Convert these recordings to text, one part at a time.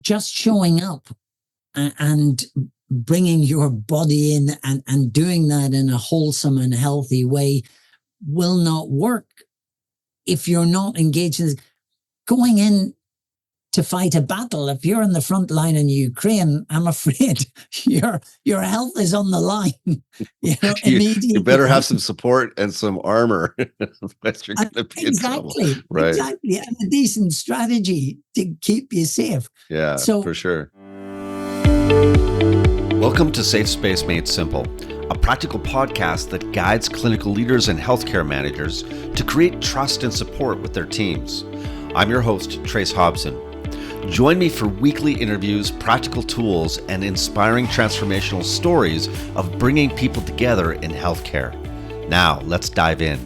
just showing up and bringing your body in and doing that in a wholesome and healthy way will not work if you're not engaged in going in to fight a battle. If you're in the front line in Ukraine, I'm afraid your health is on the line. Immediately. You better have some support and some armor. Otherwise you're going to be in trouble. Right. Exactly. And a decent strategy to keep you safe. Yeah, so, for sure. Welcome to Safe Space Made Simple, a practical podcast that guides clinical leaders and healthcare managers to create trust and support with their teams. I'm your host, Trace Hobson. Join me for weekly interviews, practical tools, and inspiring transformational stories of bringing people together in healthcare. Now, let's dive in.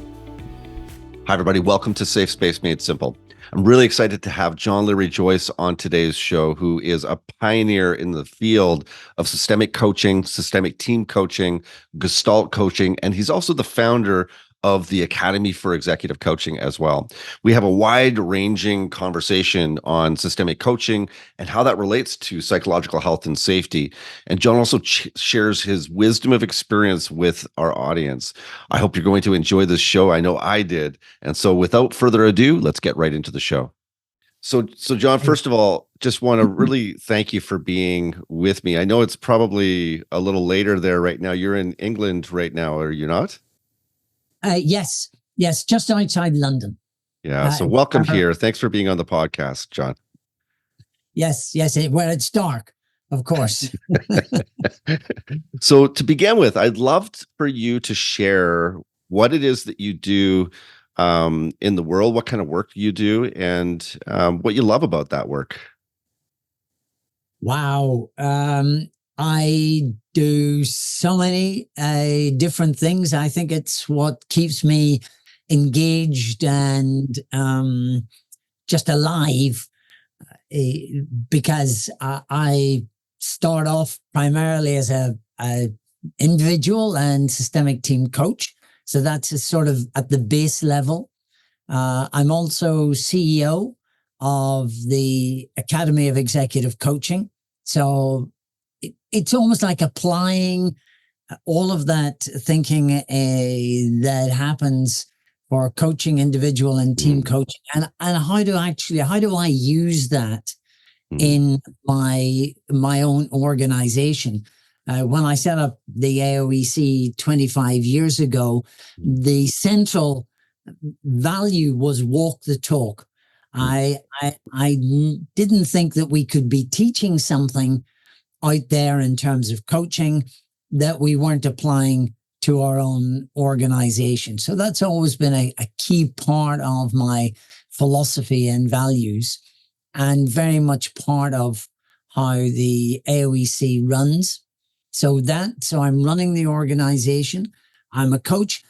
Hi, everybody. Welcome to Safe Space Made Simple. I'm really excited to have John Leary Joyce on today's show, who is a pioneer in the field of systemic coaching, systemic team coaching, gestalt coaching, and he's also the founder of the Academy for Executive Coaching as well. We have a wide-ranging conversation on systemic coaching and how that relates to psychological health and safety. And John also shares his wisdom of experience with our audience. I hope you're going to enjoy this show. I know I did. And so without further ado, let's get right into the show. So John, first of all, just want to really thank you for being with me. I know it's probably a little later there right now. You're in England right now, are you not? Yes, just outside London. Yeah, so welcome here. Thanks for being on the podcast, John. Yes, well, it's dark, of course. So to begin with, I'd love for you to share what it is that you do in the world, what kind of work you do, and what you love about that work. Wow. I do so many different things. I think it's what keeps me engaged and just alive, because I start off primarily as a individual and systemic team coach. So that's a sort of at the base level. I'm also CEO of the Academy of Executive Coaching. So it's almost like applying all of that thinking that happens for coaching, individual and team coaching, and how do I use that in my own organization? When I set up the AOEC 25 years ago, the central value was walk the talk. I didn't think that we could be teaching something out there in terms of coaching that we weren't applying to our own organization. So that's always been a key part of my philosophy and values, and very much part of how the AOEC runs. So I'm running the organization. I'm a coach,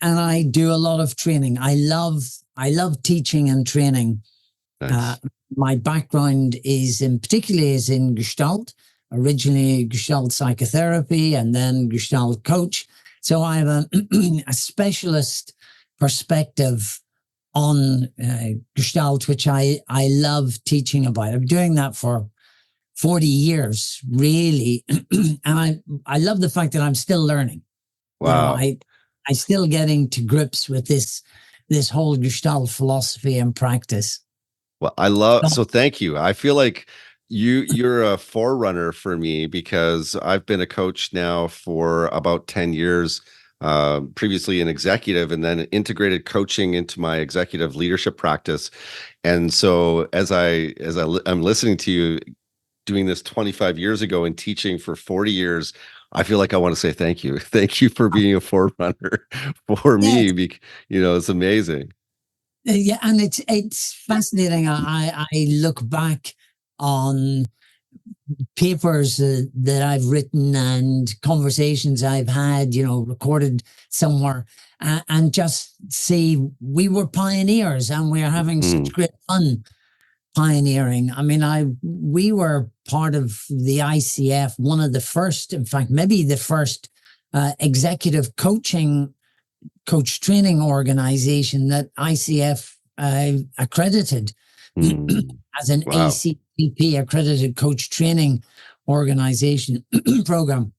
and I do a lot of training. I love teaching and training. Nice. My background is in Gestalt. Originally Gestalt psychotherapy and then Gestalt coach. So I have a specialist perspective on Gestalt, which I love teaching about. I'm doing that for 40 years, really. And I love the fact that I'm still learning. Wow. I still getting to grips with this whole Gestalt philosophy and practice. Well, so thank you. I feel like you're a forerunner for me, because I've been a coach now for about 10 years, previously an executive, and then integrated coaching into my executive leadership practice. And so as I'm listening to you doing this 25 years ago and teaching for 40 years, I feel like I want to say thank you. Thank you for being a forerunner for me. It's amazing. Yeah, and it's fascinating. I look back on papers that I've written and conversations I've had, recorded somewhere, and just see we were pioneers and we're having such great fun pioneering. I mean, we were part of the ICF, one of the first, in fact, maybe the first executive coach training organization that ICF accredited as an ACT ACP accredited coach training organization program.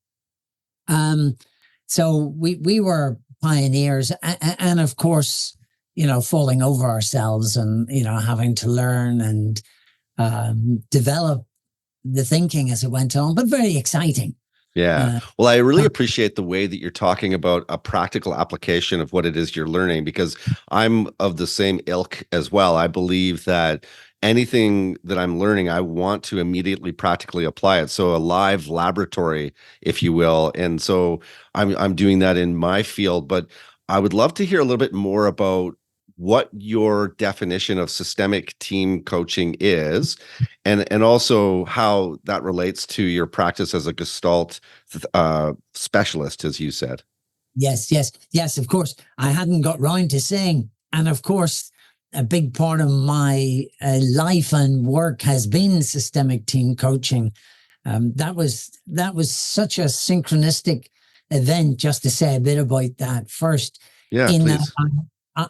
So we were pioneers, and of course, falling over ourselves and, having to learn and develop the thinking as it went on, but very exciting. Yeah. Well, I really appreciate the way that you're talking about a practical application of what it is you're learning, because I'm of the same ilk as well. I believe that anything that I'm learning, I want to immediately practically apply it. So a live laboratory, if you will. And so I'm doing that in my field, but I would love to hear a little bit more about what your definition of systemic team coaching is, and also how that relates to your practice as a gestalt specialist, as you said. Yes, of course. I hadn't got round to saying, and of course, a big part of my life and work has been systemic team coaching. That was such a synchronistic event. Just to say a bit about that first. Yeah, please.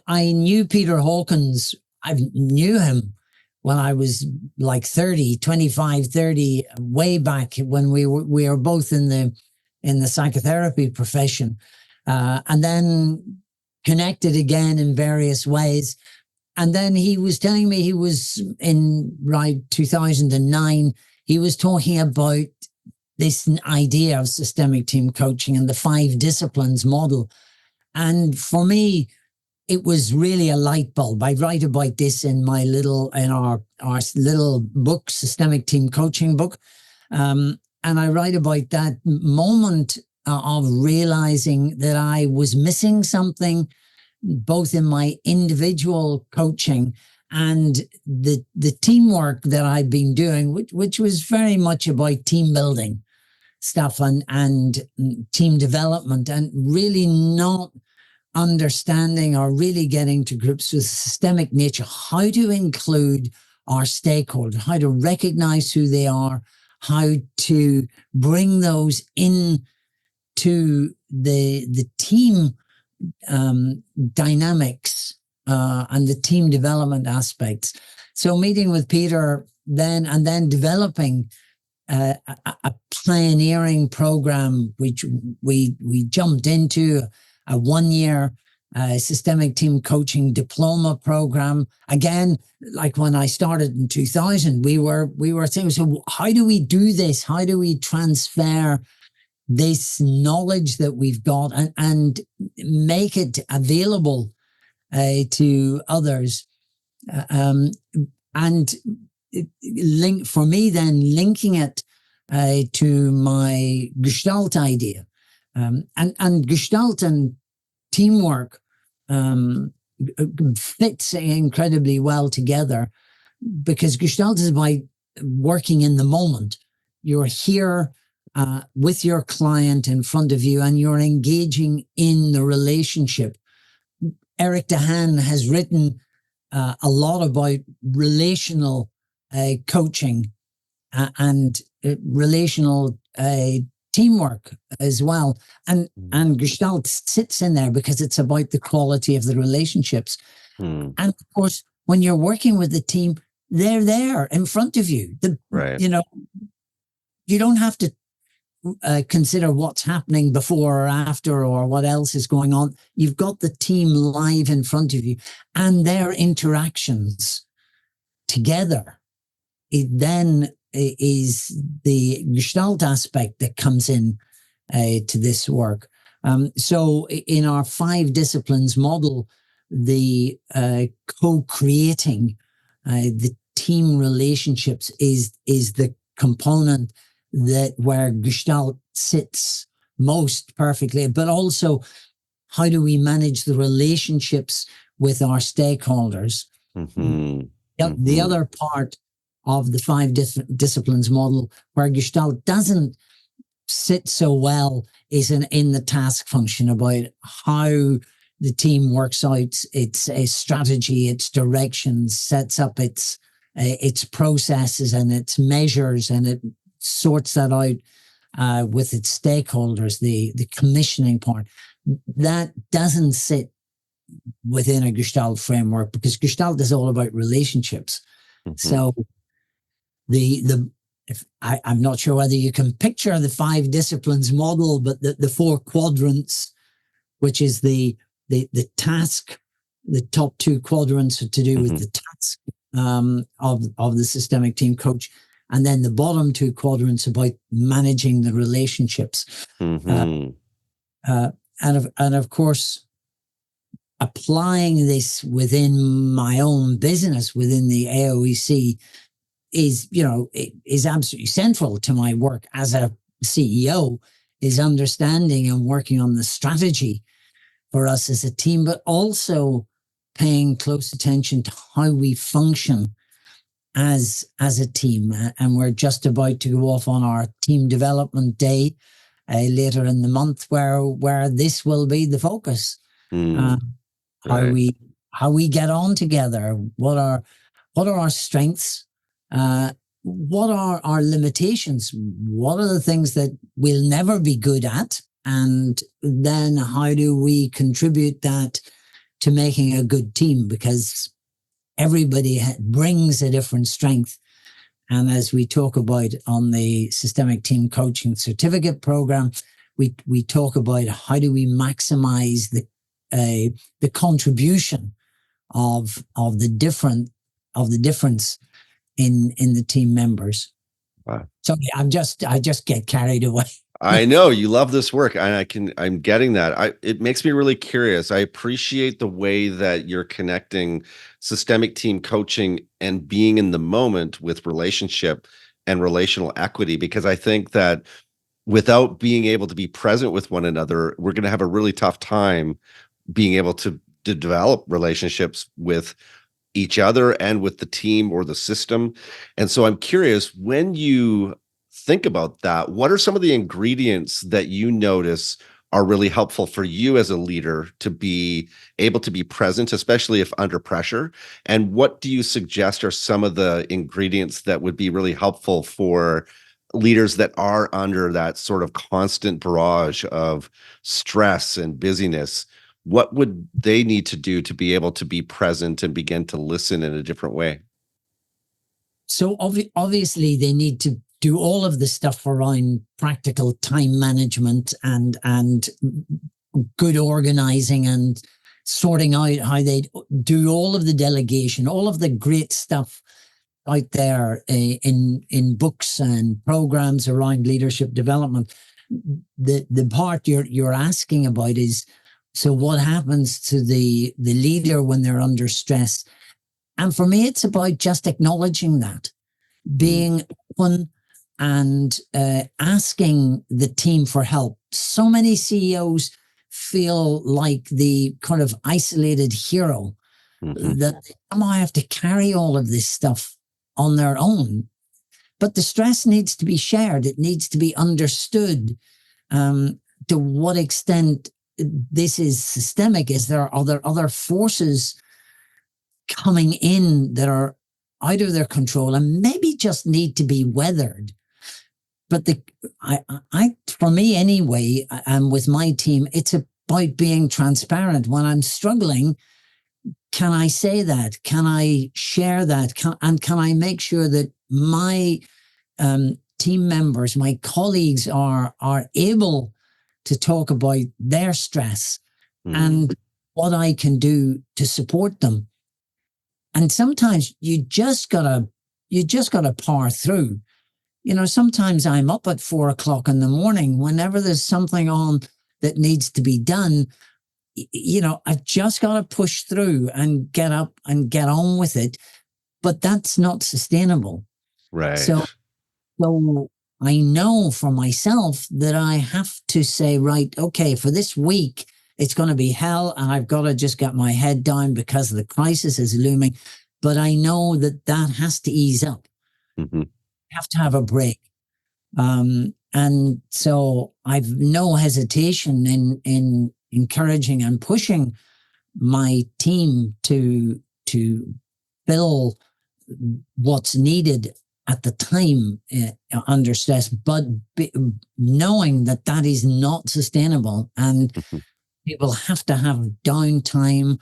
I knew Peter Hawkins. I knew him when I was like 25, 30, way back when we were both in the psychotherapy profession, and then connected again in various ways. And then he was telling me he was in 2009. He was talking about this idea of systemic team coaching and the 5 disciplines model. And for me, it was really a light bulb. I write about this in our little book, Systemic Team Coaching book. And I write about that moment of realizing that I was missing something, both in my individual coaching and the teamwork that I've been doing, which was very much about team building stuff and team development, and really not understanding or really getting to grips with systemic nature, how to include our stakeholders, how to recognize who they are, how to bring those in to the team dynamics and the team development aspects. So meeting with Peter then, and then developing a pioneering program, which we jumped into, a 1-year systemic team coaching diploma program. Again, like when I started in 2000, we were saying, so how do we do this? How do we transfer this knowledge that we've got and make it available to others? And for me then, linking it to my gestalt idea. And gestalt and teamwork fits incredibly well together, because gestalt is about working in the moment. You're here with your client in front of you, and you're engaging in the relationship. Eric DeHaan has written a lot about relational coaching and relational teamwork as well. And gestalt sits in there because it's about the quality of the relationships. And of course, when you're working with the team, they're there in front of you. Right. You don't have to consider what's happening before or after or what else is going on. You've got the team live in front of you, and their interactions together. It then is the gestalt aspect that comes in to this work. So in our 5 disciplines model, the co-creating the team relationships is the component that where gestalt sits most perfectly, but also how do we manage the relationships with our stakeholders? The other part of the 5 disciplines model where gestalt doesn't sit so well is in the task function, about how the team works out its strategy, its directions, sets up its processes and its measures, and it sorts that out with its stakeholders, the commissioning part. That doesn't sit within a gestalt framework, because gestalt is all about relationships. So I'm not sure whether you can picture the 5 disciplines model, but the 4 quadrants, which is the task, the top 2 quadrants are to do with the task of the systemic team coach. And then the bottom 2 quadrants about managing the relationships. And of course, applying this within my own business, within the AOEC, is absolutely central to my work as a CEO, is understanding and working on the strategy for us as a team, but also paying close attention to how we function as a team. And we're just about to go off on our team development day later in the month, where this will be the focus. How we get on together, what are our strengths, what are our limitations, what are the things that we'll never be good at, and then how do we contribute that to making a good team, because everybody brings a different strength. And as we talk about on the Systemic Team Coaching Certificate Program, we talk about how do we maximize the contribution of the difference in the team members. Wow. So I just get carried away. I know you love this work, and I'm getting that. It makes me really curious. I appreciate the way that you're connecting systemic team coaching and being in the moment with relationship and relational equity, because I think that without being able to be present with one another, we're going to have a really tough time being able to develop relationships with each other and with the team or the system. And so I'm curious, when you think about that, what are some of the ingredients that you notice are really helpful for you as a leader to be able to be present, especially if under pressure? And what do you suggest are some of the ingredients that would be really helpful for leaders that are under that sort of constant barrage of stress and busyness? What would they need to do to be able to be present and begin to listen in a different way? So obviously they need to do all of the stuff around practical time management and good organizing and sorting out how they do all of the delegation, all of the great stuff out there in books and programs around leadership development. The part you're asking about is, so what happens to the leader when they're under stress? And for me, it's about just acknowledging that, being open and asking the team for help. So many CEOs feel like the kind of isolated hero, that they somehow have to carry all of this stuff on their own. But the stress needs to be shared. It needs to be understood. To what extent this is systemic? Is there other forces coming in that are out of their control and maybe just need to be weathered? But for me anyway, and with my team, it's about being transparent. When I'm struggling, can I say that? Can I share that? Can I make sure that my team members, my colleagues are able to talk about their stress and what I can do to support them? And sometimes you just gotta power through. Sometimes I'm up at 4:00 in the morning, whenever there's something on that needs to be done. I've just got to push through and get up and get on with it. But that's not sustainable. Right. So I know for myself that I have to say, right, okay, for this week, it's going to be hell, and I've got to just get my head down because the crisis is looming. But I know that has to ease up. I have to have a break. And so I've no hesitation in encouraging and pushing my team to fill what's needed at the time under stress, but knowing that is not sustainable, and people have to have downtime.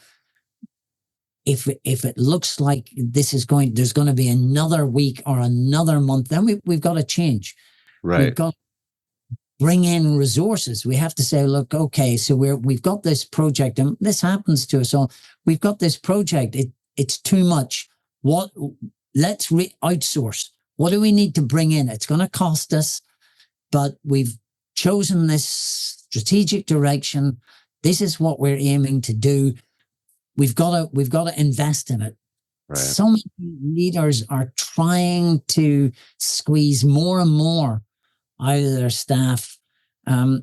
if it looks like there's going to be another week or another month, then we've got to change. We've Right. got to bring in resources. We have to say, look, okay, so we've got this project, and this happens to us all. We've got this project. It's too much. Let's outsource. What do we need to bring in? It's going to cost us, but we've chosen this strategic direction. This is what we're aiming to do. We've got to invest in it. Right. So many leaders are trying to squeeze more and more out of their staff.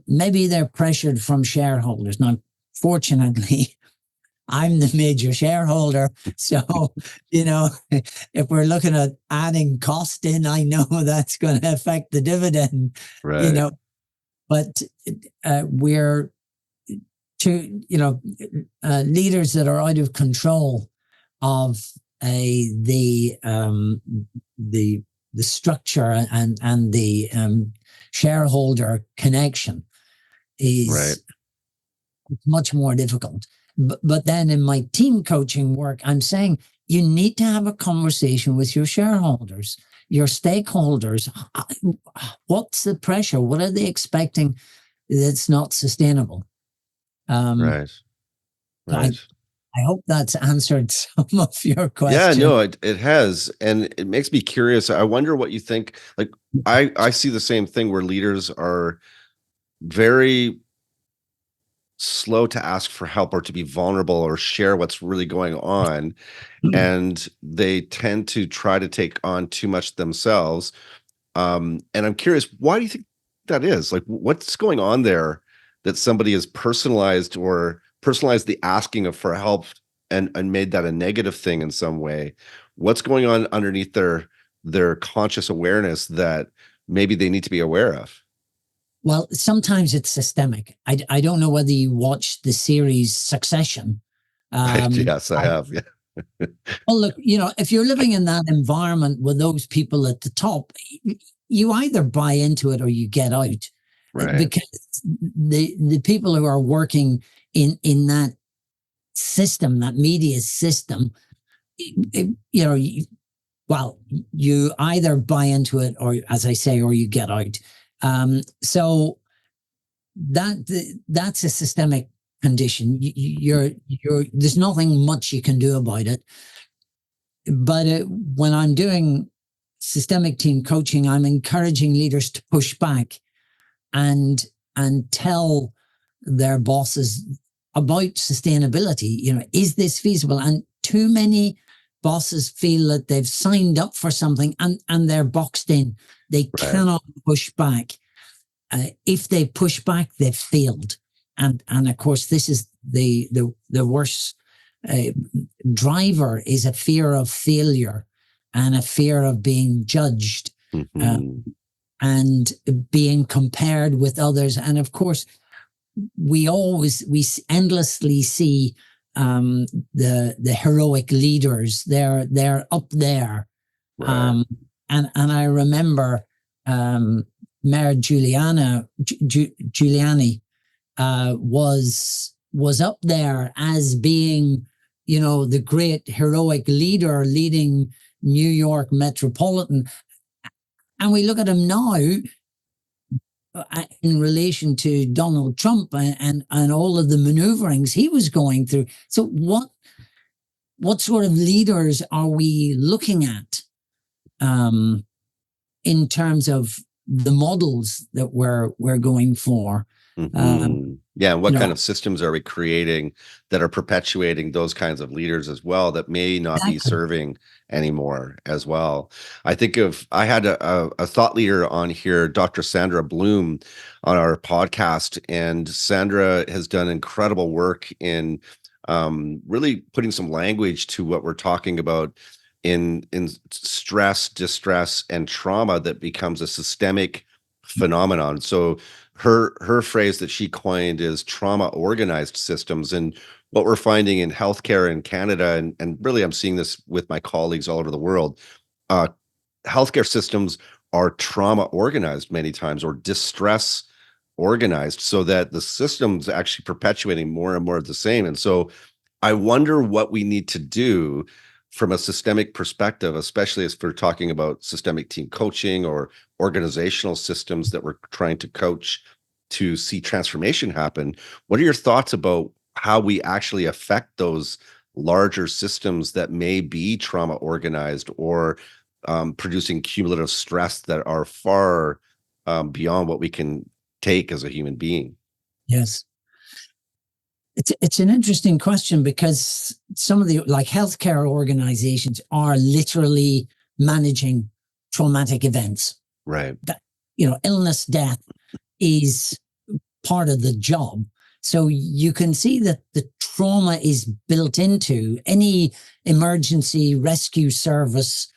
Maybe they're pressured from shareholders. Now, fortunately, I'm the major shareholder. So, if we're looking at adding cost in, I know that's going to affect the dividend, Right. But we're leaders that are out of control of the structure and the shareholder connection is Right. much more difficult. But then in my team coaching work, I'm saying you need to have a conversation with your shareholders, your stakeholders. What's the pressure? What are they expecting that's not sustainable? Right. Right. I hope that's answered some of your questions. Yeah, no, it has. And it makes me curious. I wonder what you think. Like, I see the same thing where leaders are very slow to ask for help or to be vulnerable or share what's really going on. And they tend to try to take on too much themselves. And I'm curious, why do you think that is? Like, what's going on there that somebody has personalized the asking for help and made that a negative thing in some way? What's going on underneath their conscious awareness that maybe they need to be aware of? Well, sometimes it's systemic. I don't know whether you watched the series Succession. Yes, I have. Yeah. Well, look, if you're living in that environment with those people at the top, you either buy into it or you get out. Right. Because the people who are working in that system, that media system, you either buy into it or, as I say, or you get out. So that's a systemic condition. There's nothing much you can do about it. But when I'm doing systemic team coaching, I'm encouraging leaders to push back and tell their bosses about sustainability. Is this feasible? And too many bosses feel that they've signed up for something and they're boxed in. They cannot push back. If they push back, they've failed. And of course, this is the worst driver is a fear of failure and a fear of being judged. And being compared with others. And of course, we endlessly see the heroic leaders. They're up there. Right. And I remember Mayor Giuliani was up there as being, the great heroic leader leading New York Metropolitan. And we look at him now in relation to Donald Trump and all of the maneuverings he was going through. So what sort of leaders are we looking at in terms of the models that we're going for? Yeah, and what kind of systems are we creating that are perpetuating those kinds of leaders as well that may not be serving anymore as well? I had a thought leader on here, Dr. Sandra Bloom, on our podcast, and Sandra has done incredible work in really putting some language to what we're talking about in stress, distress, and trauma that becomes a systemic phenomenon. So her phrase that she coined is trauma organized systems. And what we're finding in healthcare in Canada, and really I'm seeing this with my colleagues all over the world, healthcare systems are trauma organized many times, or distress organized, so that the system's actually perpetuating more and more of the same. And so I wonder what we need to do from a systemic perspective, especially as we're talking about systemic team coaching or organizational systems that we're trying to coach to see transformation happen. What are your thoughts about how we actually affect those larger systems that may be trauma organized or producing cumulative stress that are far beyond what we can take as a human being? Yes. It's an interesting question, because some of the like healthcare organizations are literally managing traumatic events. Right. That, illness, death is part of the job. So you can see that the trauma is built into any emergency rescue service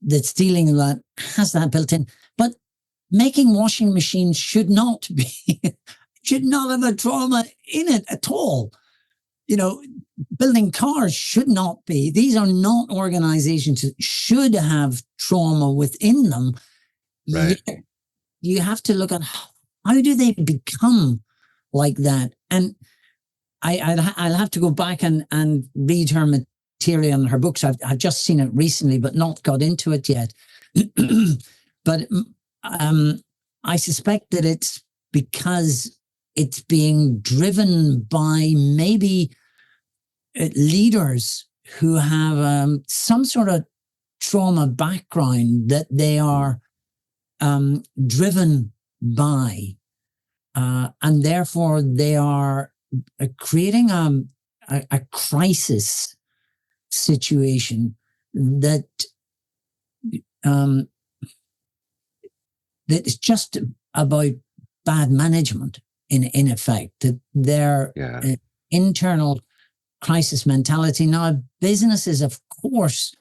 that's dealing with that, has that built in. But making washing machines should not be should not have a trauma in it at all. Building cars should not be. These are not organizations that should have trauma within them. Right. Yet you have to look at how do they become like that. And I'll have to go back and read her material and her books. I've just seen it recently, but not got into it yet. But I suspect that it's because it's being driven by maybe leaders who have some sort of trauma background that they are driven by. And therefore they are creating a crisis situation that is just about bad management in effect, that their internal crisis mentality. Now, businesses, of course,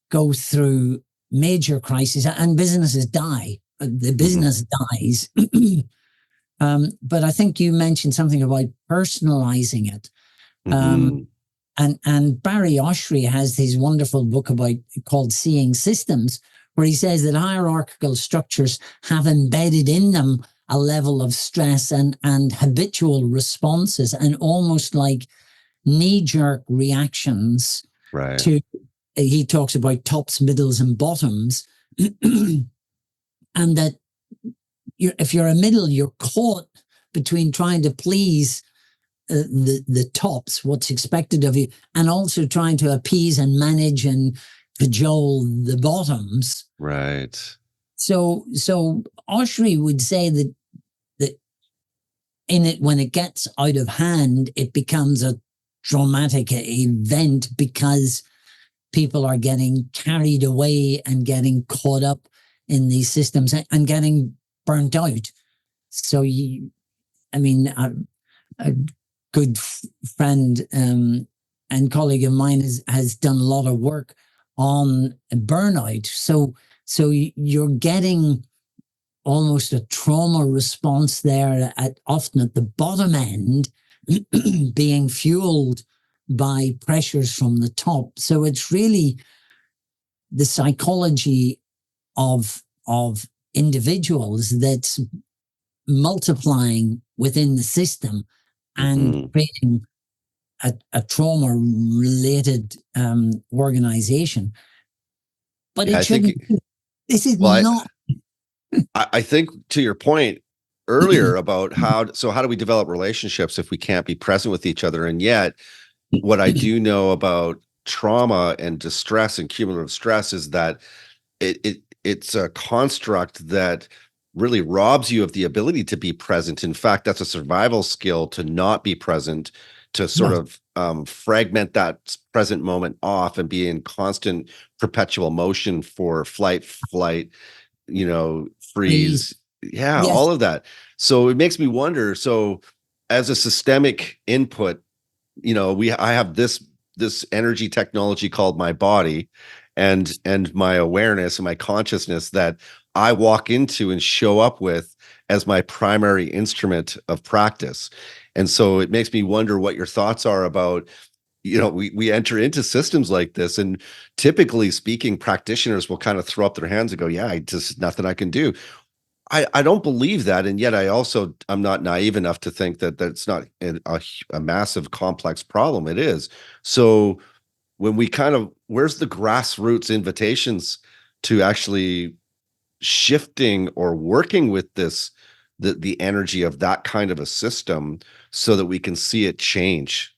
go through major crises and businesses die. The business dies. But I think you mentioned something about personalizing it. And Barry Oshry has his wonderful book called Seeing Systems, where he says that hierarchical structures have embedded in them a level of stress and habitual responses and almost like knee-jerk reactions to, he talks about tops, middles, and bottoms. And that if you're a middle, you're caught between trying to please the tops, what's expected of you, and also trying to appease and manage and cajole the bottoms. Right. So Oshry would say that in it, when it gets out of hand, it becomes a traumatic event because people are getting carried away and getting caught up in these systems and getting burnt out. So a good friend and colleague of mine has done a lot of work on burnout. So you're getting almost a trauma response there often at the bottom end, being fueled by pressures from the top. So it's really the psychology of individuals that's multiplying within the system and creating a trauma-related organization. But it shouldn't. This is not. I think to your point earlier about how do we develop relationships if we can't be present with each other? And yet, what I do know about trauma and distress and cumulative stress is that it's a construct that really robs you of the ability to be present. In fact, that's a survival skill to not be present, to sort of fragment that present moment off and be in constant perpetual motion for flight, freeze. Yeah, yes. All of that. So it makes me wonder. So as a systemic input, I have this energy technology called my body and my awareness and my consciousness that I walk into and show up with as my primary instrument of practice. And so it makes me wonder what your thoughts are about, we enter into systems like this, and typically speaking, practitioners will kind of throw up their hands and go, yeah, just nothing I can do. I don't believe that, and yet I'm not naive enough to think that that's not a massive complex problem. It is. So when we where's the grassroots invitations to actually shifting or working with the energy of that kind of a system so that we can see it change?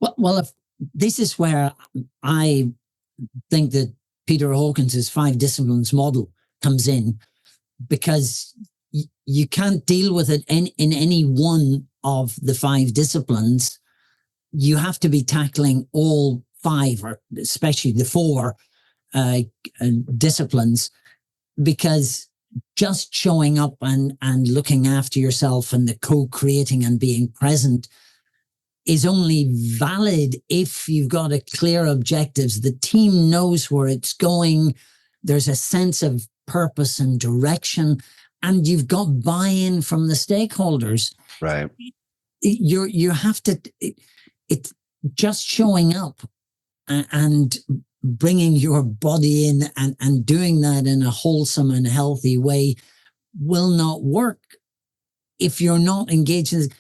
Well, if this is where I think that Peter Hawkins's 5 disciplines model comes in, because you can't deal with it in any one of the 5 disciplines. You have to be tackling all 5, or especially the 4 disciplines, because just showing up and looking after yourself and the co-creating and being present is only valid if you've got a clear objectives. The team knows where it's going. There's a sense of purpose and direction, and you've got buy-in from the stakeholders. Right. You have to, it's just showing up and bringing your body in and doing that in a wholesome and healthy way will not work if you're not engaged in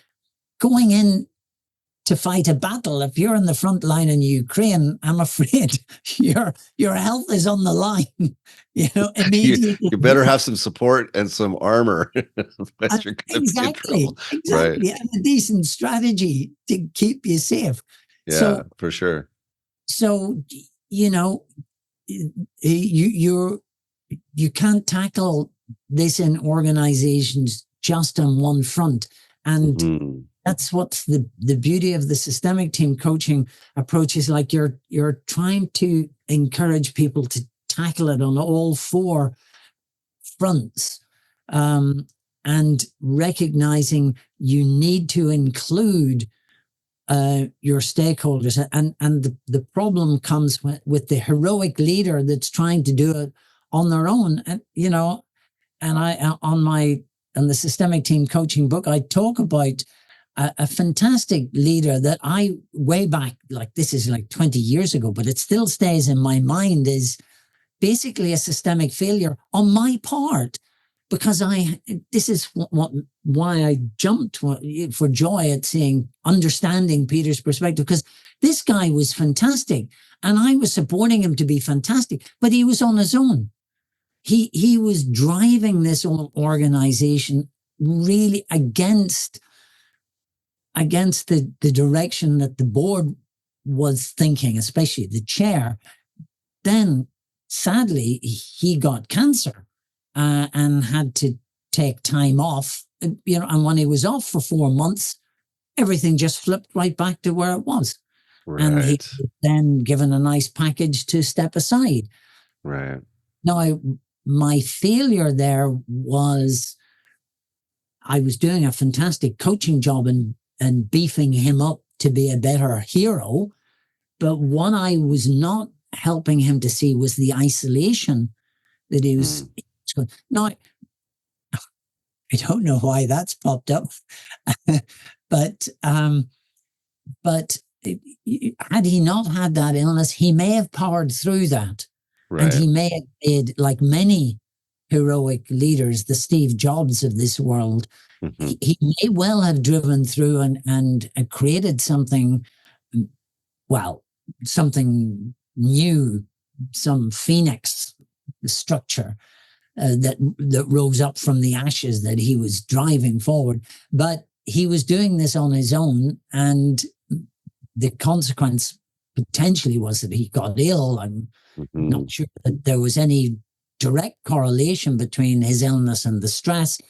going in to fight a battle. If you're in the front line in Ukraine, I'm afraid your health is on the line. Immediately. You better have some support and some armor. Exactly. Right. And a decent strategy to keep you safe. Yeah, for sure. So, you can't tackle this in organizations just on one front. And that's what's the beauty of the systemic team coaching approach, is like you're trying to encourage people to tackle it on all 4 fronts, and recognizing you need to include your stakeholders. And the problem comes with the heroic leader that's trying to do it on their own. And, and I, on the systemic team coaching book, I talk about a fantastic leader that I, way back, like this is like 20 years ago, but it still stays in my mind, is basically a systemic failure on my part, because this is why I jumped for joy at understanding Peter's perspective, because this guy was fantastic and I was supporting him to be fantastic, but he was on his own. He was driving this whole organization really against the direction that the board was thinking, especially the chair. Then sadly, he got cancer and had to take time off. And when he was off for 4 months, everything just flipped right back to where it was. Right. And he was then given a nice package to step aside. Right. Now, my failure there was I was doing a fantastic coaching job and beefing him up to be a better hero. But what I was not helping him to see was the isolation that he was. Now, I don't know why that's popped up, but had he not had that illness, he may have powered through that. Right. And he may have made, like many heroic leaders, the Steve Jobs of this world, he may well have driven through and created something, something new, some phoenix structure that rose up from the ashes that he was driving forward. But he was doing this on his own, and the consequence potentially was that he got ill. I'm not sure that there was any direct correlation between his illness and the stress,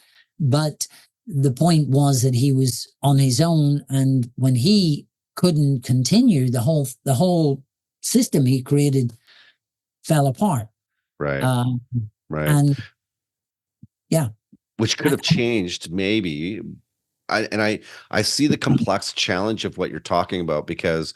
but the point was that he was on his own, and when he couldn't continue, the whole system he created fell apart. Right. Right. And which could have changed maybe. I see the complex challenge of what you're talking about, because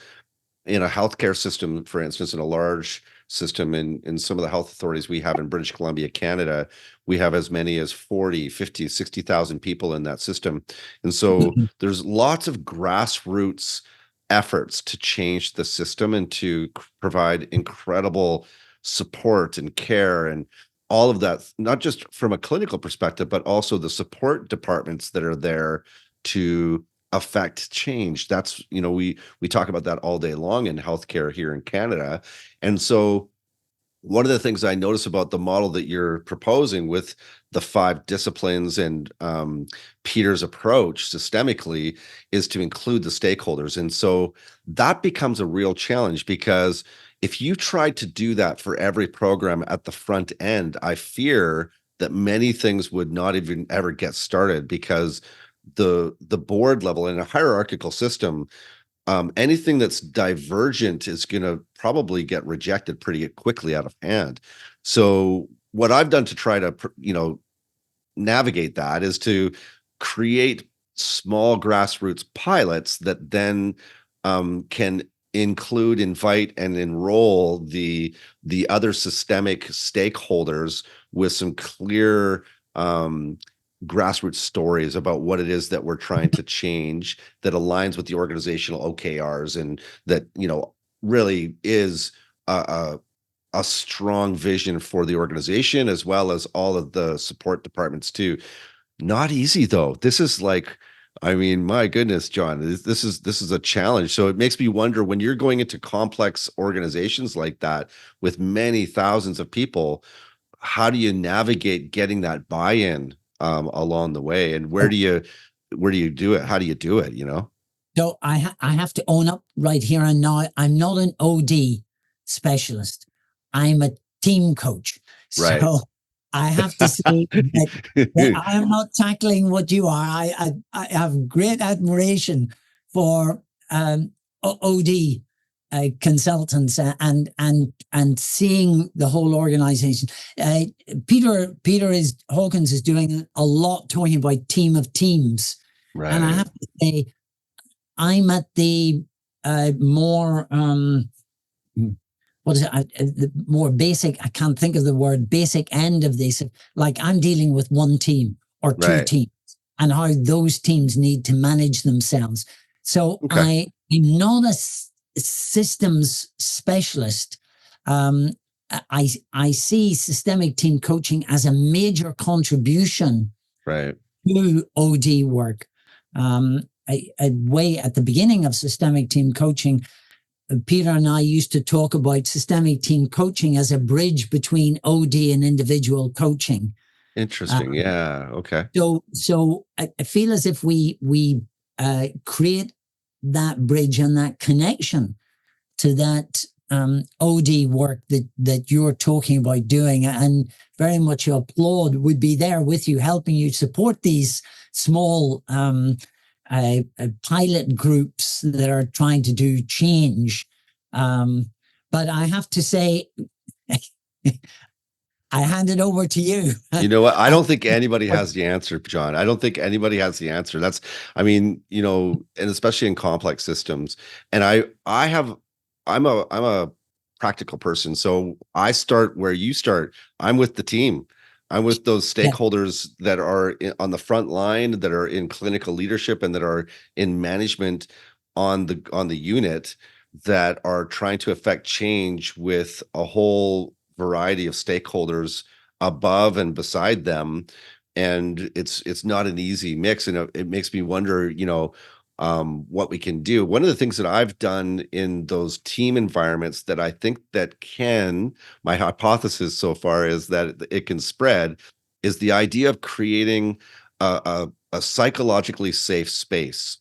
in a healthcare system, for instance, in a large system in some of the health authorities we have in British Columbia, Canada, we have as many as 40, 50, 60,000 people in that system. And so there's lots of grassroots efforts to change the system and to provide incredible support and care and all of that, not just from a clinical perspective, but also the support departments that are there to affect change. That's, we talk about that all day long in healthcare here in Canada. And so one of the things I notice about the model that you're proposing with the 5 disciplines and Peter's approach systemically is to include the stakeholders. And so that becomes a real challenge, because if you tried to do that for every program at the front end, I fear that many things would not even ever get started, because the board level in a hierarchical system, anything that's divergent is going to probably get rejected pretty quickly out of hand. So what I've done to try to, navigate that is to create small grassroots pilots that then can invite, and enroll the other systemic stakeholders with some clear grassroots stories about what it is that we're trying to change, that aligns with the organizational OKRs, and that really is a strong vision for the organization, as well as all of the support departments too. Not easy though. This is like, I mean, my goodness, John, this is a challenge. So it makes me wonder, when you're going into complex organizations like that with many thousands of people, how do you navigate getting that buy-in along the way, and where do you do it? How do you do it? So I have to own up right here and now. I'm not an OD specialist. I'm a team coach. Right. So I have to say that I am not tackling what you are. I have great admiration for OD consultants and seeing the whole organization. Peter Hawkins is doing a lot talking about team of teams, Right. And I have to say, I'm at the more what is it? The more basic. I can't think of the word basic end of this. Like, I'm dealing with one team or two Right. teams, and how those teams need to manage themselves. So Okay. I'm not a systems specialist. I see systemic team coaching as a major contribution Right. to OD work. A way at the beginning of systemic team coaching, Peter and I used to talk about systemic team coaching as a bridge between OD and individual coaching. Interesting. Yeah. Okay. So I feel as if we create that bridge and that connection to that OD work that you're talking about doing, and very much applaud, would be there with you, helping you support these small pilot groups that are trying to do change. But I have to say, I hand it over to you. You know what? I don't think anybody has the answer, John. I don't think anybody has the answer. And especially in complex systems. And I'm a practical person. So I start where you start. I'm with the team. I'm with those stakeholders that are on the front line, that are in clinical leadership, and that are in management on the unit, that are trying to affect change with a whole variety of stakeholders above and beside them. And it's not an easy mix, and it makes me wonder, what we can do. One of the things that I've done in those team environments that I think that my hypothesis so far is that it can spread, is the idea of creating a psychologically safe space,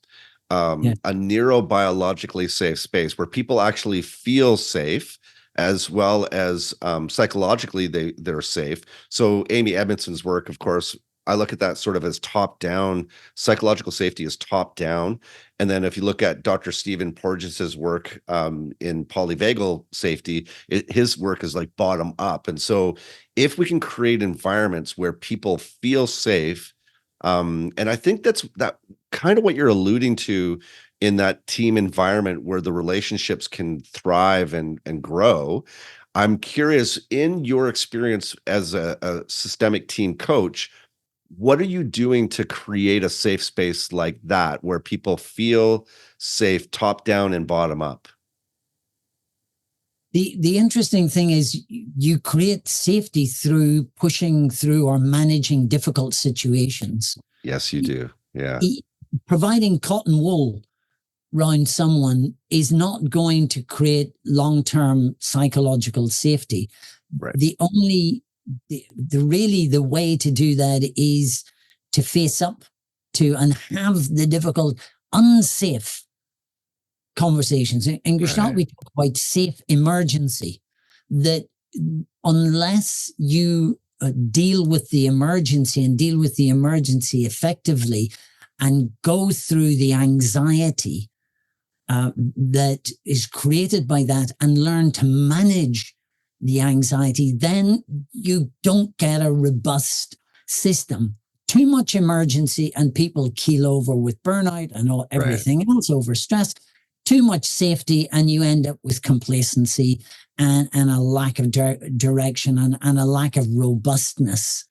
a neurobiologically safe space where people actually feel safe, as well as psychologically they're safe. So Amy Edmondson's work, of course, I look at that sort of as top down. Psychological safety is top down. And then if you look at Dr. Stephen Porges's work in polyvagal safety, his work is like bottom up. And so if we can create environments where people feel safe, and I think that's kind of what you're alluding to, in that team environment where the relationships can thrive and grow. I'm curious, in your experience as a systemic team coach, what are you doing to create a safe space like that, where people feel safe, top down and bottom up? The interesting thing is you create safety through pushing through or managing difficult situations. Yes, you do. Yeah. Providing cotton wool around someone is not going to create long-term psychological safety. Right. The way to do that is to face up to and have the difficult, unsafe conversations. In Gestalt, we talk about safe emergency, that unless you deal with the emergency and deal with the emergency effectively and go through the anxiety that is created by that and learn to manage the anxiety, then you don't get a robust system. Too much emergency and people keel over with burnout and everything else, over stress. Too much safety and you end up with complacency and a lack of direction and a lack of robustness.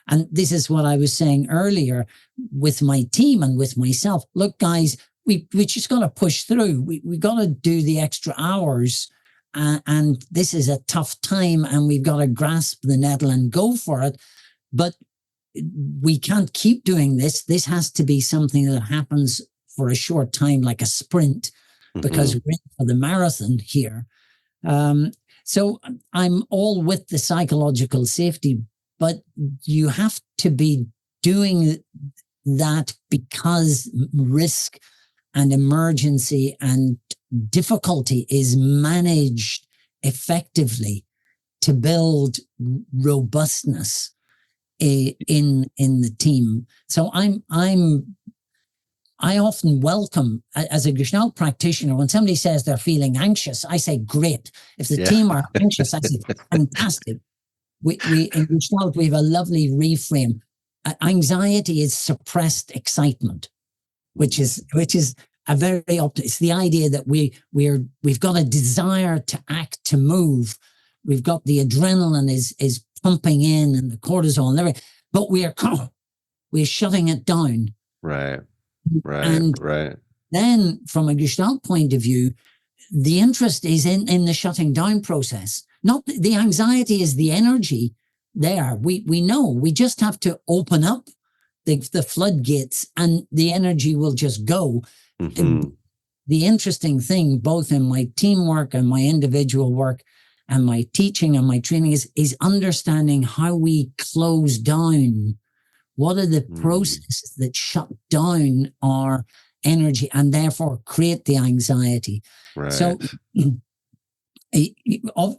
And this is what I was saying earlier with my team and with myself. Look, guys, we just got to push through. We got to do the extra hours. And this is a tough time and we've got to grasp the nettle and go for it. But we can't keep doing this. This has to be something that happens for a short time, like a sprint, because we're in for the marathon here. So I'm all with the psychological safety, but you have to be doing that because risk and emergency and difficulty is managed effectively to build robustness in the team. So I often welcome, as a Gestalt practitioner, when somebody says they're feeling anxious, I say, great. If the team are anxious, I say, fantastic. We in Gestalt, we have a lovely reframe. Anxiety is suppressed excitement, which is a very it's the idea that we've got a desire to act, to move. We've got the adrenaline is pumping in and the cortisol and everything, but we're shutting it down. Right. Then from a Gestalt point of view, the interest is in the shutting down process. Not the anxiety is the energy there. We know we just have to open up the floodgates and the energy will just go. The interesting thing, both in my teamwork and my individual work and my teaching and my training, is understanding how we close down. What are the processes that shut down our energy and therefore create the anxiety? Right. So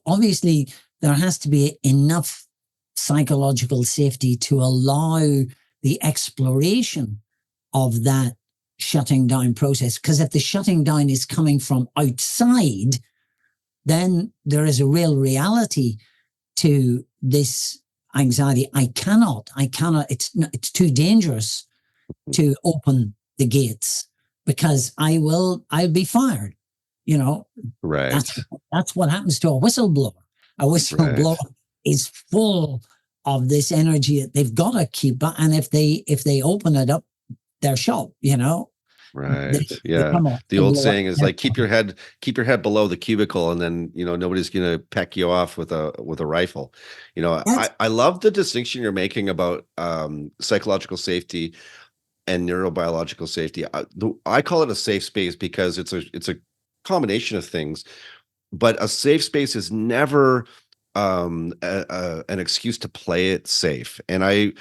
obviously there has to be enough psychological safety to allow the exploration of that shutting down process. Because if the shutting down is coming from outside, then there is a real reality to this anxiety. I cannot, it's too dangerous to open the gates because I'll be fired. You know, that's what happens to a whistleblower. A whistleblower is full of this energy that they've got to keep. And if they open it up, they're shot, you know? Right. The old saying is like, keep your head below the cubicle and then, you know, nobody's going to peck you off with a rifle. You know, I love the distinction you're making about psychological safety and neurobiological safety. I call it a safe space because it's a combination of things, but a safe space is never an excuse to play it safe. And I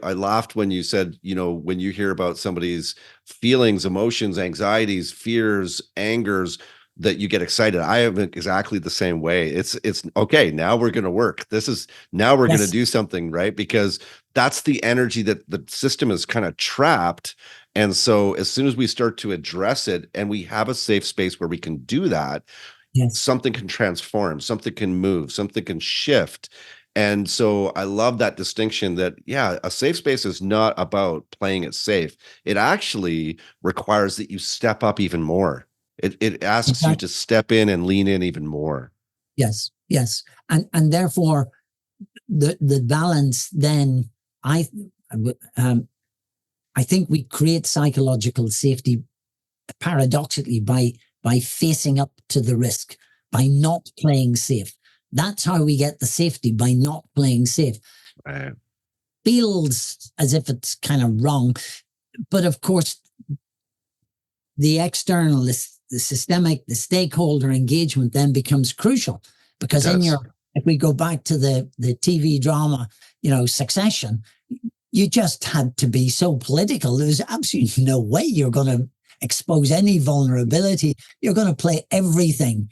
laughed when you said, you know, when you hear about somebody's feelings, emotions, anxieties, fears, angers, that you get excited. I am exactly the same way. It's okay. Now we're going to work. Now we're going to do something, right? Because that's the energy that the system is kind of trapped. And so as soon as we start to address it and we have a safe space where we can do that, something can transform, something can move, something can shift. And so I love that distinction that, a safe space is not about playing it safe. It actually requires that you step up even more. It asks you to step in and lean in even more. Yes. And therefore the balance then, I think we create psychological safety paradoxically by facing up to the risk, by not playing safe. That's how we get the safety, by not playing safe. Right. Feels as if it's kind of wrong. But of course, the external, the systemic, the stakeholder engagement then becomes crucial, because if we go back to the TV drama, Succession, you just had to be so political. There's absolutely no way you're going to expose any vulnerability. You're going to play everything,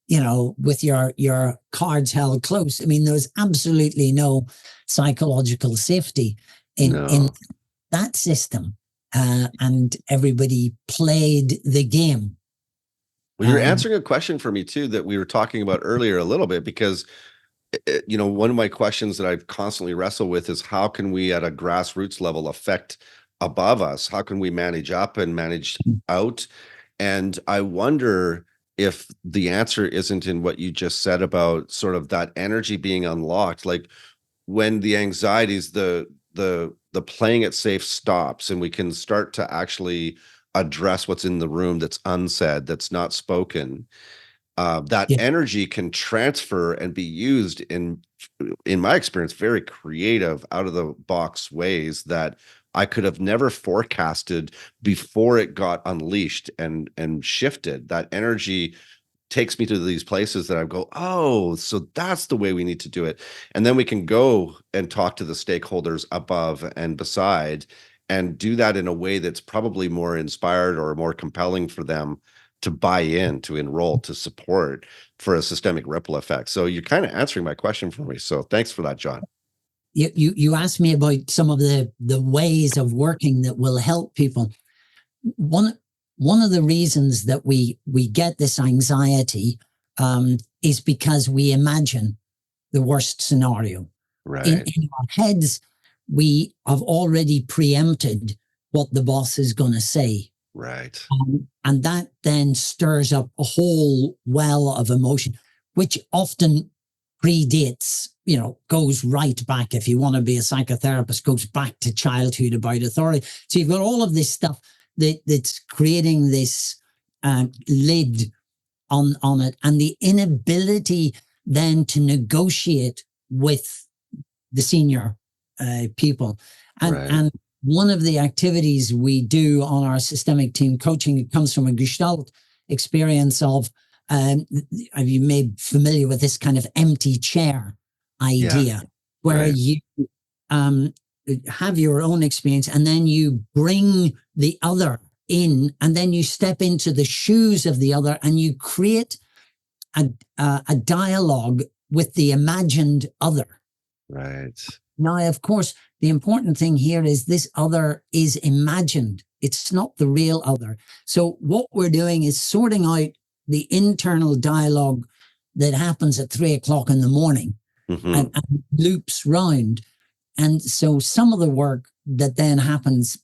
with your cards held close. I mean, there's absolutely no psychological safety in that system. And everybody played the game. Well, you're answering a question for me too that we were talking about earlier a little bit, because one of my questions that I've constantly wrestled with is, how can we at a grassroots level affect above us? How can we manage up and manage out? And I wonder if the answer isn't in what you just said about sort of that energy being unlocked, like when the anxieties, the playing it safe stops, and we can start to actually address what's in the room that's unsaid, that's not spoken. That energy can transfer and be used in my experience, very creative, out of the box ways that I could have never forecasted before it got unleashed and shifted. That energy takes me to these places that I go, oh, so that's the way we need to do it. And then we can go and talk to the stakeholders above and beside and do that in a way that's probably more inspired or more compelling for them to buy in, to enroll, to support, for a systemic ripple effect. So you're kind of answering my question for me. So thanks for that, John. You asked me about some of the ways of working that will help people. One of the reasons that we get this anxiety is because we imagine the worst scenario. Right. In our heads, we have already preempted what the boss is going to say. Right. And that then stirs up a whole well of emotion, which often predates, goes right back, if you want to be a psychotherapist, goes back to childhood about authority. So you've got all of this stuff that's creating this lid on it, and the inability then to negotiate with the senior people. And one of the activities we do on our systemic team coaching, it comes from a gestalt experience of, you may be familiar with this kind of empty chair idea, where you have your own experience, and then you bring the other in, and then you step into the shoes of the other, and you create a dialogue with the imagined other. Right. Now, of course, the important thing here is this other is imagined. It's not the real other. So what we're doing is sorting out the internal dialogue that happens at 3:00 in the morning and loops round. And so some of the work that then happens,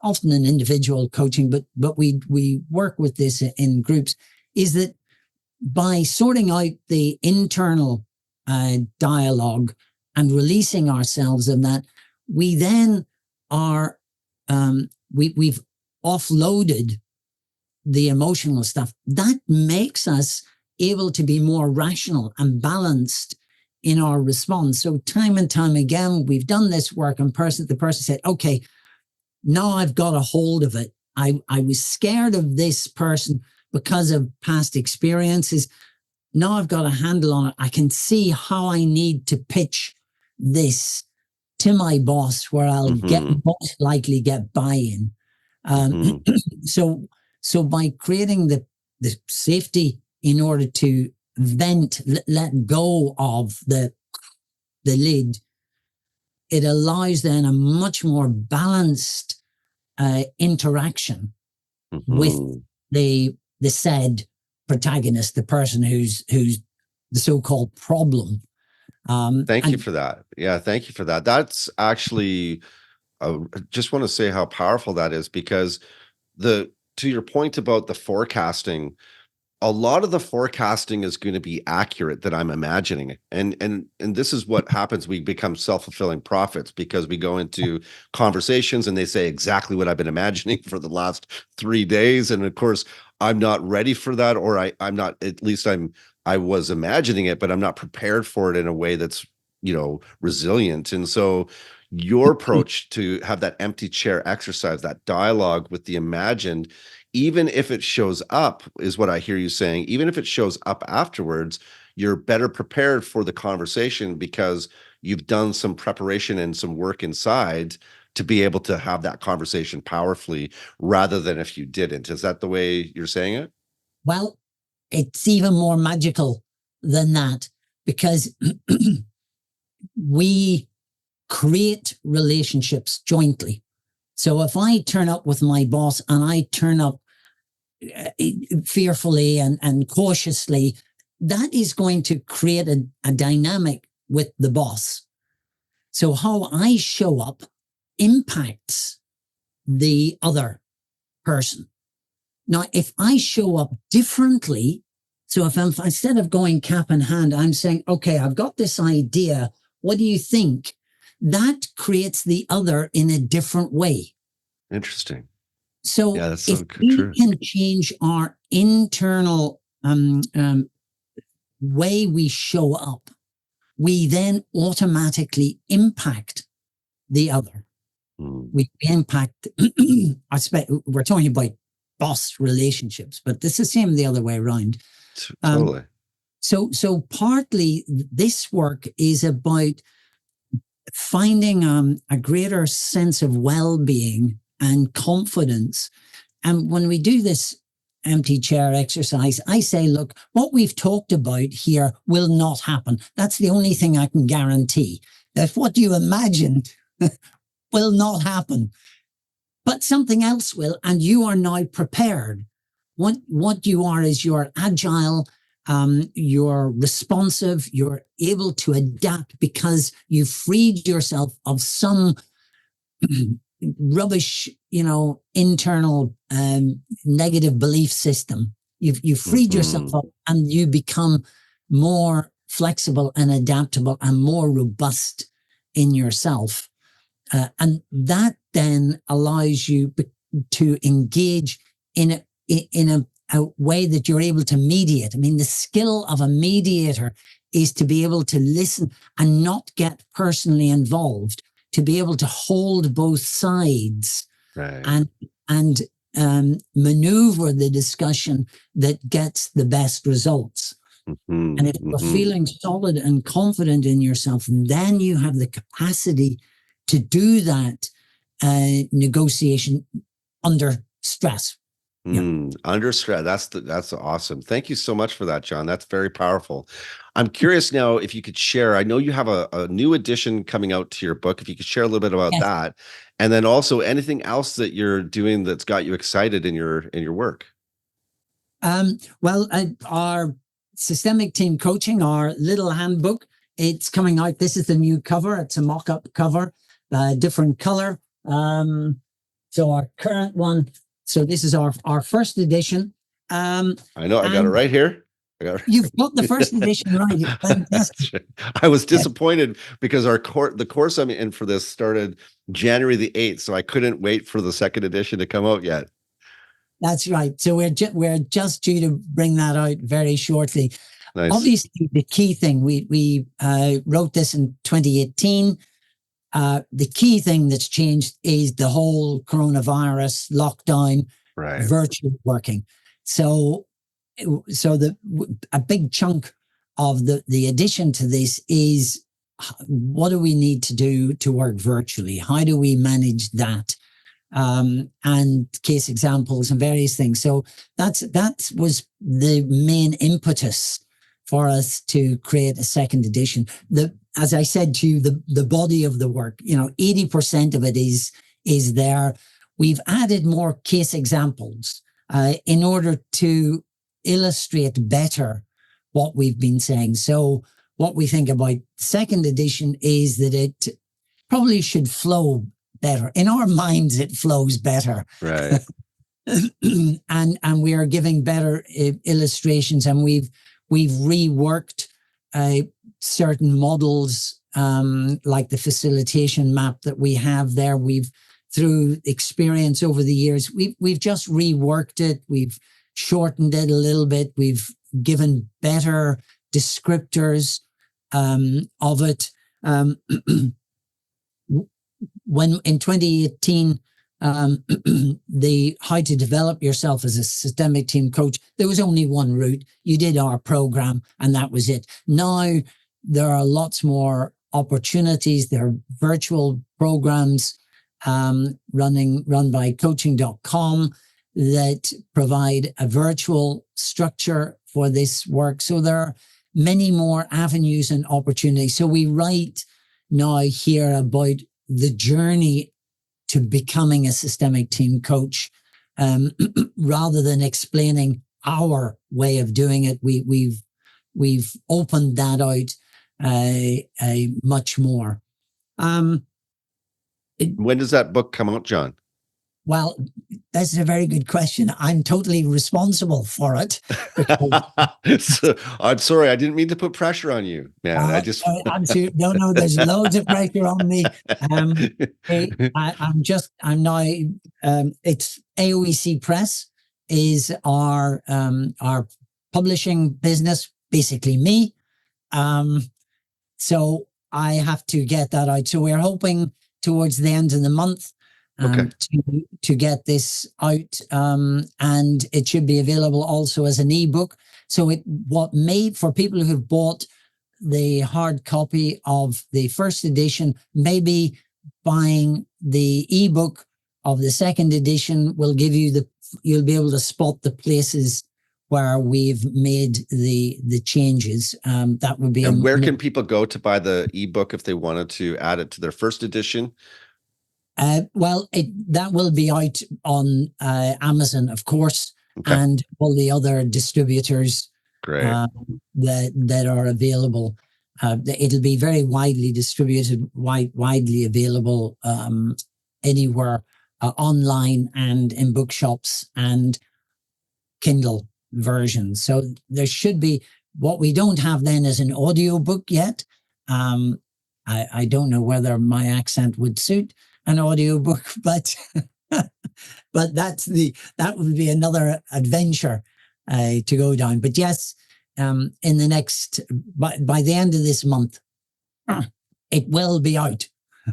often in individual coaching, but we work with this in groups, is that by sorting out the internal dialogue and releasing ourselves in that, we then are, we've offloaded the emotional stuff. That makes us able to be more rational and balanced in our response. So time and time again, we've done this work, and the person said, okay, now I've got a hold of it. I was scared of this person because of past experiences. Now I've got a handle on it. I can see how I need to pitch this to my boss, where I'll most likely get buy-in. So by creating the safety in order to vent, let go of the lid, it allows then a much more balanced interaction with the said protagonist, the person who's the so-called problem. Thank you for that. Yeah, thank you for that. That's actually, I just want to say how powerful that is, because to your point about the forecasting, a lot of the forecasting is going to be accurate that I'm imagining. And this is what happens. We become self-fulfilling prophets, because we go into conversations and they say exactly what I've been imagining for the last 3 days. And of course, I'm not ready for that, or I'm not, at least I'm I was imagining it, but I'm not prepared for it in a way that's, resilient. And so your approach to have that empty chair exercise, that dialogue with the imagined, even if it shows up, is what I hear you saying, even if it shows up afterwards, you're better prepared for the conversation because you've done some preparation and some work inside to be able to have that conversation powerfully rather than if you didn't. Is that the way you're saying it? Well, it's even more magical than that because we create relationships jointly. So if I turn up with my boss and I turn up fearfully and cautiously, that is going to create a dynamic with the boss. So how I show up impacts the other person. Now, if I show up differently, so if instead of going cap in hand, I'm saying, okay, I've got this idea. What do you think? That creates the other in a different way. Interesting. So Yeah, that's if so we true. can change our internal way we show up, we then automatically impact the other. We impact, we're talking about boss relationships, but it's the same the other way around. Totally. So partly this work is about finding a greater sense of well-being and confidence. And when we do this empty chair exercise, I say, look, what we've talked about here will not happen. That's the only thing I can guarantee. That what you imagined will not happen. But something else will, and you are now prepared. What you are is you're agile, you're responsive, you're able to adapt because you've freed yourself of some rubbish, internal negative belief system. You've freed yourself up and you become more flexible and adaptable and more robust in yourself. And that then allows you to engage in a way that you're able to mediate. I mean, the skill of a mediator is to be able to listen and not get personally involved, to be able to hold both sides, right, and maneuver the discussion that gets the best results. And if you're feeling solid and confident in yourself, then you have the capacity to do that negotiation under stress. Under stress. That's awesome. Thank you so much for that, John. That's very powerful. I'm curious now if you could share. I know you have a new edition coming out to your book. If you could share a little bit about that, and then also anything else that you're doing that's got you excited in your work. Well, our systemic team coaching, our little handbook, it's coming out. This is the new cover. It's a mock-up cover, different color. So our current one. So this is our first edition. I know. I got it right here. You've got the first edition right. Fantastic. I was disappointed because the course I'm in for this started January the 8th, so I couldn't wait for the second edition to come out yet. That's right. So we're just due to bring that out very shortly. Nice. Obviously, the key thing we wrote this in 2018. The key thing that's changed is the whole coronavirus lockdown, virtual working. So a big chunk of the addition to this is what do we need to do to work virtually? How do we manage that? And case examples and various things. So that was the main impetus for us to create a second edition. As I said to you, the body of the work, 80% of it is there. We've added more case examples in order to illustrate better what we've been saying. So what we think about second edition is that it probably should flow better. In our minds, it flows better. Right. and we are giving better illustrations, and we've reworked certain models, like the facilitation map that we have there. Through experience over the years, we've just reworked it. We've shortened it a little bit. We've given better descriptors of it. When in 2018, the how to develop yourself as a systemic team coach, there was only one route. You did our program and that was it. Now there are lots more opportunities. There are virtual programs run by coaching.com that provide a virtual structure for this work. So there are many more avenues and opportunities. So we write now here about the journey to becoming a systemic team coach, rather than explaining our way of doing it. We've opened that out much more. When does that book come out, John? Well, that's a very good question. I'm totally responsible for it. So, I'm sorry, I didn't mean to put pressure on you, man. No, there's loads of pressure on me. I'm now, it's AOEC Press is our publishing business, basically me. So I have to get that out. So we're hoping towards the end of the month to get this out, and it should be available also as an ebook. So for people who've bought the hard copy of the first edition, maybe buying the ebook of the second edition will give you you'll be able to spot the places where we've made the changes. That would be. And where can people go to buy the ebook if they wanted to add it to their first edition? Well, that will be out on Amazon, of course, and all the other distributors that are available. It'll be very widely distributed, widely available anywhere, online and in bookshops and Kindle versions. So there should be. What we don't have then is an audio book yet. I don't know whether my accent would suit an audiobook, but that would be another adventure to go down. But yes, in the next by the end of this month, it will be out.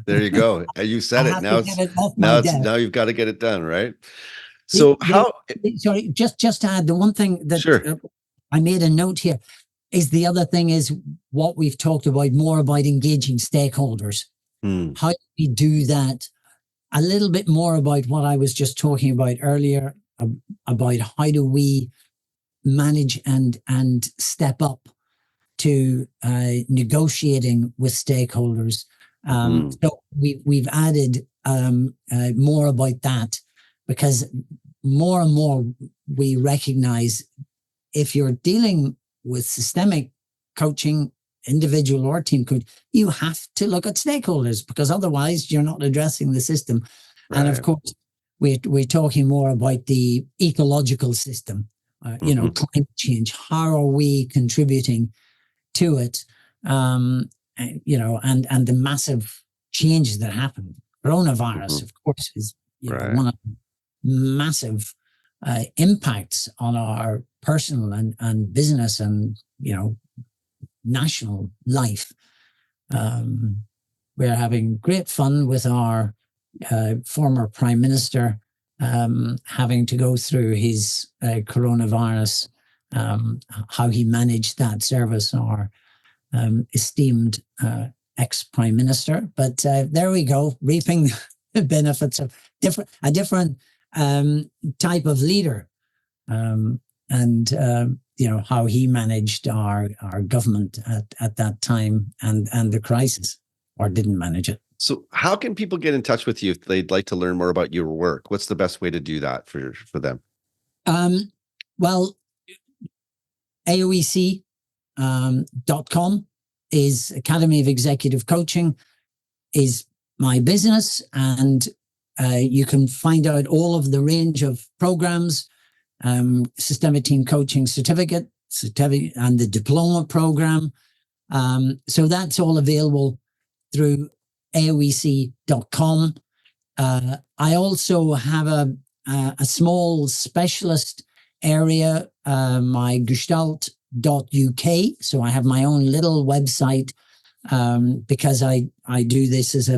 There you go. You said it. Now you've got to get it done, right? So sorry, just to add the one thing that I made a note here is the other thing is what we've talked about more about engaging stakeholders. How do we do that? A little bit more about what I was just talking about earlier, about how do we manage and step up to negotiating with stakeholders. So we've added more about that, because more and more we recognize if you're dealing with systemic coaching, individual or team coach, you have to look at stakeholders, because otherwise you're not addressing the system. Right. And of course, we're talking more about the ecological system, climate change. How are we contributing to it? And the massive changes that happen. Coronavirus, of course, is one of the massive impacts on our personal and business and, national life. We're having great fun with our former Prime Minister having to go through his coronavirus, how he managed that service, our esteemed ex-Prime Minister. But there we go, reaping the benefits of a different type of leader, and how he managed our government at that time and the crisis, or didn't manage it. So how can people get in touch with you if they'd like to learn more about your work? What's the best way to do that for them? Well, AOEC.com is Academy of Executive Coaching, is my business, and you can find out all of the range of programs, Systemic Team Coaching Certificate, and the Diploma Program. So that's all available through AOEC.com. I also have a small specialist area, my gestalt.uk. So I have my own little website, because I do this as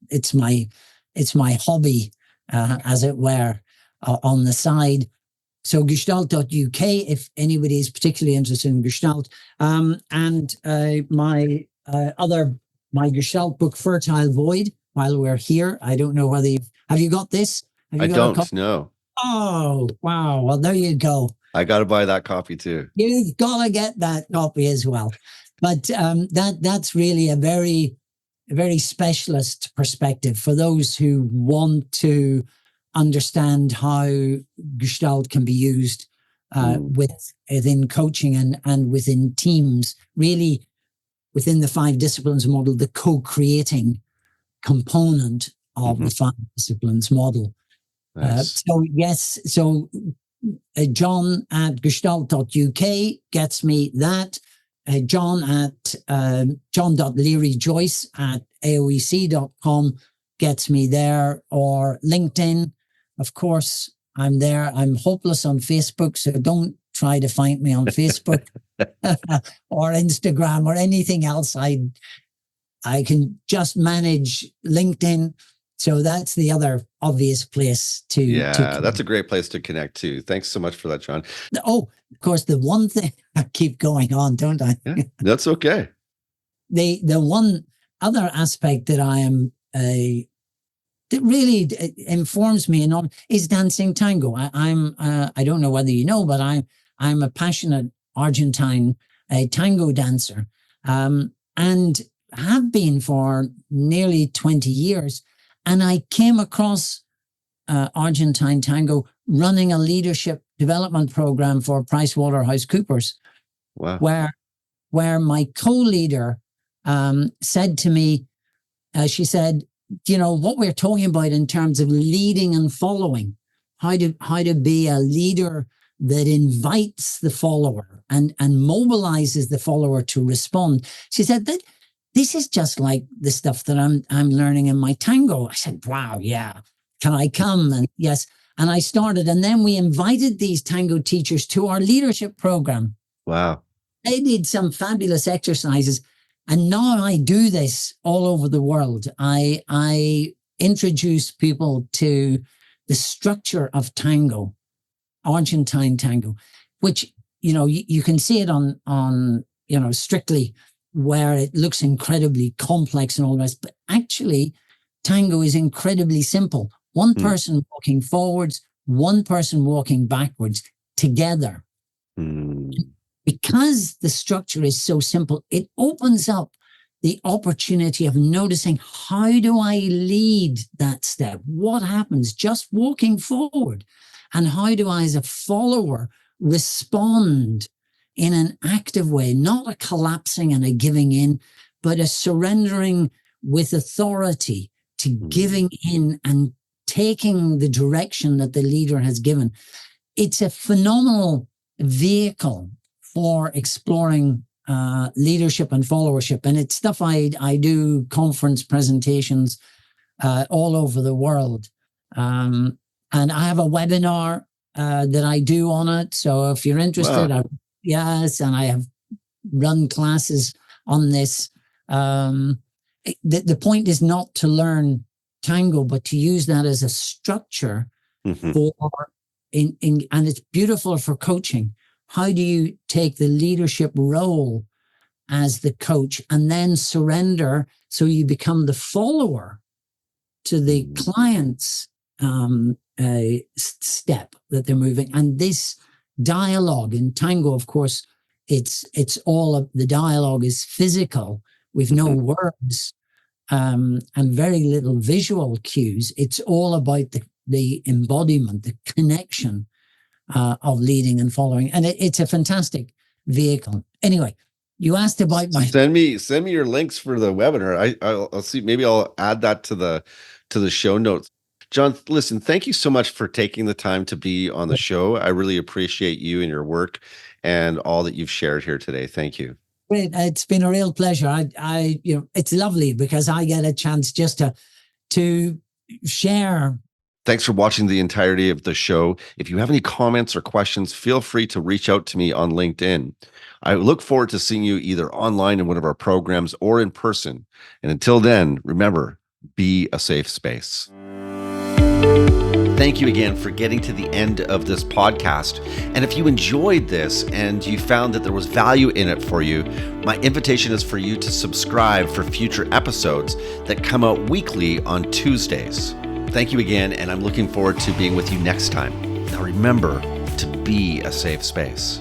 it's my hobby, as it were, on the side. So gestalt.uk, if anybody is particularly interested in Gestalt. And my Gestalt book, Fertile Void, while we're here. I don't know whether have you got this? Have you I got don't know. Oh, wow. Well, there you go. I got to buy that copy too. You've got to get that copy as well. But that's really a very specialist perspective for those who want to understand how Gestalt can be used within coaching and within teams, really within the 5 disciplines model, the co-creating component of the 5 disciplines model. Nice. So John at gestalt.uk gets me that. John at John.Leary-Joyce at aoec.com gets me there, or LinkedIn. Of course, I'm there. I'm hopeless on Facebook, so don't try to find me on Facebook or Instagram or anything else. I can just manage LinkedIn. So that's the other obvious place to. Yeah, that's a great place to connect to. Thanks so much for that, John. Oh, of course, the one thing, I keep going on, don't I? Yeah, that's okay. The one other aspect that I am that really informs me and is dancing tango. I don't know whether you know, but I'm a passionate Argentine tango dancer, and have been for nearly 20 years. And I came across Argentine tango running a leadership development program for PricewaterhouseCoopers. Wow. Where my co-leader said to me, she said, what we're talking about in terms of leading and following, how to be a leader that invites the follower and mobilizes the follower to respond. She said that this is just like the stuff that I'm learning in my tango. I said, wow, yeah. Can I come? And yes. And I started, and then we invited these tango teachers to our leadership program. Wow. They did some fabulous exercises. And now I do this all over the world. I introduce people to the structure of tango, Argentine tango, which, you can see it on Strictly, where it looks incredibly complex and all the rest. But actually, tango is incredibly simple. One person walking forwards, one person walking backwards together. Because the structure is so simple, it opens up the opportunity of noticing, how do I lead that step? What happens just walking forward? And how do I, as a follower, respond in an active way, not a collapsing and a giving in, but a surrendering with authority to giving in and taking the direction that the leader has given. It's a phenomenal vehicle for exploring leadership and followership. And it's stuff I do conference presentations all over the world. And I have a webinar that I do on it. So if you're interested, Wow. Yes, and I have run classes on this. The point is not to learn tango, but to use that as a structure for and it's beautiful for coaching. How do you take the leadership role as the coach and then surrender so you become the follower to the client's step that they're moving? And this dialogue in tango, of course, it's all of the dialogue is physical with no words and very little visual cues. It's all about the embodiment, the connection of leading and following, and it's a fantastic vehicle. Anyway, you asked about my send me your links for the webinar. I'll see. Maybe I'll add that to the show notes. John, listen, thank you so much for taking the time to be on the show. I really appreciate you and your work and all that you've shared here today. Thank you. Great. It's been a real pleasure. It's lovely because I get a chance just to share Thanks for watching the entirety of the show. If you have any comments or questions, feel free to reach out to me on LinkedIn. I look forward to seeing you either online in one of our programs or in person. And until then, remember, be a safe space. Thank you again for getting to the end of this podcast. And if you enjoyed this and you found that there was value in it for you, my invitation is for you to subscribe for future episodes that come out weekly on Tuesdays. Thank you again, and I'm looking forward to being with you next time. Now remember to be a safe space.